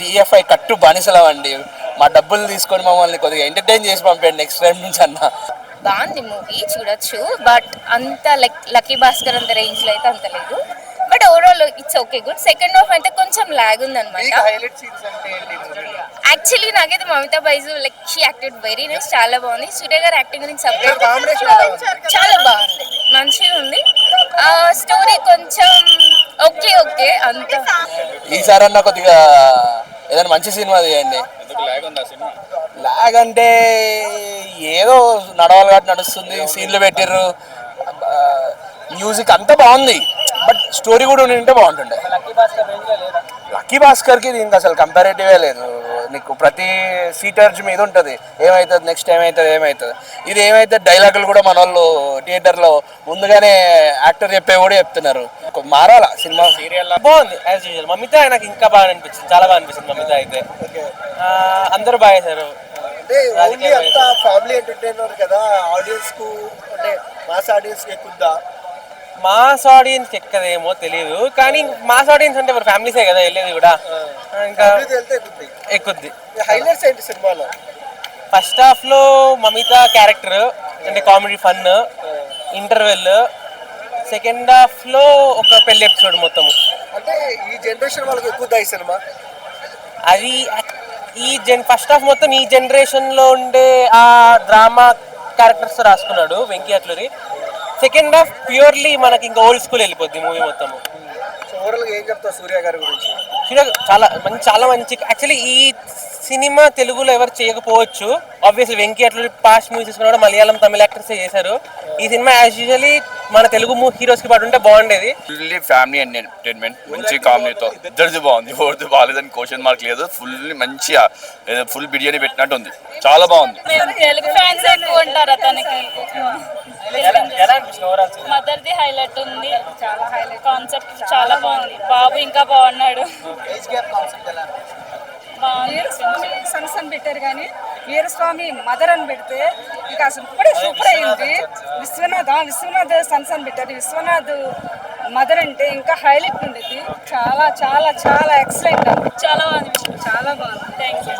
TFI కట్టు బానిసలం అండి. మా డబ్బులు తీసుకొని మమ్మల్ని కొద్దిగా ఎంటర్టైన్ చేసి పంపండి నెక్స్ట్ టైం నుంచి అన్న. బాగుంది మూవీ, చూడొచ్చు. బట్ అంత లక్కీ భాస్కర్ అంత రేంజ్ లో అయితే అంత లేదు. But overall it's okay, good. Second half అయితే కొంచెం లాగ్ ఉంది అనమాట. యాక్చువల్లీ నాకైతే Mamitha Baiju like she acted very nice, చాలా బాగుంది. సూర్య గారు యాక్టింగ్ గురించి సపరేట్ చాలా బాగుంది, మంచిగా ఉంది. స్టోరీ కొంచెం ఓకే ఓకే అంత. ఈసారి అన్న కొద్దిగా ఏదైనా మంచి సినిమా తీయండి. లాగ్ అంటే ఏదో నడవాలి కాబట్టి నడుస్తుంది, సీన్లు పెట్టిర్రు, మ్యూజిక్ అంతా బాగుంది. బట్ స్టోరీ కూడా ఉంటే బాగుంటుండే. లక్కీ భాస్కర్కి దీనికి అసలు కంపారేటివే లేదు. నీకు ప్రతి సీటర్జ్ మీద ఉంటుంది ఏమవుతుంది నెక్స్ట్, ఏమవుతుంది. ఇది ఏమైతే డైలాగులు కూడా మన వాళ్ళు థియేటర్లో ముందుగానే యాక్టర్ చెప్పే కూడా చెప్తున్నారు. మారాల సినిమా. సీరియల్ బాగుంది యాజ్ యూజువల్. మమిత నాకు ఇంకా బాగా అనిపించింది, చాలా బాగా అనిపించింది మమిత అయితే. అందరూ బాగా చేశారు. ఫ్యామిలీ ఎంటర్టైనర్ కదా, ఆడియన్స్ కు అంటే మాస్ ఆడియన్స్ ఎక్కుద్దా? మాస్ ఆడియన్స్ ఎక్కదేమో తెలియదు, కానీ మాస్ ఆడియన్స్ అంటే మరి ఫ్యామిలీసే కదా వెళ్ళేది కూడా, ఇంకా ఎక్కుద్ది. హైలైట్స్ ఏంటి సినిమాలో? ఫస్ట్ హాఫ్ లో మమిత క్యారెక్టర్ అంటే comedy fun, interval. Second half లో ఒక పెళ్లి ఎపిసోడ్ మొత్తము. అంటే ఈ జనరేషన్ వాళ్ళకి ఎక్కుద్దా ఈ సినిమా? అది ఫస్ట్ హాఫ్ మొత్తం ఈ జనరేషన్ లో ఉండే ఆ డ్రామా క్యారెక్టర్స్ రాసుకున్నాడు Venky Atluri. Second half purely మనకి ఇంకా ఓల్డ్ స్కూల్ వెళ్ళిపోద్ది మూవీ మొత్తం. ఓవరాల్ ఏం చెప్తావు సూర్య గారి గురించి? సూర్య చాలా మంచి. యాక్చువల్లీ ఈ సినిమా తెలుగులో ఎవరు చేయకపోవచ్చు. Obviously Venky Atluri past movies తీసుకున్నాడు, మలయాళం తమిళ యాక్టర్స్ చేశారు. ఈ సినిమా యాజ్ యూజువల్లీ మన తెలుగు హీరోస్ కి పాటు ఉంటే బాగుండేది. ఫ్యామిలీ ఎంటర్టైన్మెంట్ మంచి కామెడీతో. ఇద్దరిది బాగుంది, ఎవరిది బాగాలేదని క్వశ్చన్ మార్క్ లేదు. మంచిగా ఫుల్ బిర్యానీ పెట్టినట్టు ఉంది, చాలా బాగుంది. తెలుగు ఫ్యాన్స్ ఎక్కువ ఉంటారు అతనికి. మదర్ది హైలైట్ ఉంది, చాలా హైలైట్. కాన్సెప్ట్ చాలా బాగుంది, బాబు ఇంకా బాగున్నాడు. వీరస్వామి సన్స్ అని పెట్టారు, కానీ వీరస్వామి మదర్ అని పెడితే ఇంకా అసలు ఇప్పుడే సూపర్ అయింది. విశ్వనాథ్ సన్స్ అని పెట్టారు, విశ్వనాథ్ మదర్ అంటే ఇంకా హైలైట్ ఉండేది. చాలా చాలా చాలా ఎక్సలెంట్, చాలా బాగుంది, చాలా బాగుంది. Thank you.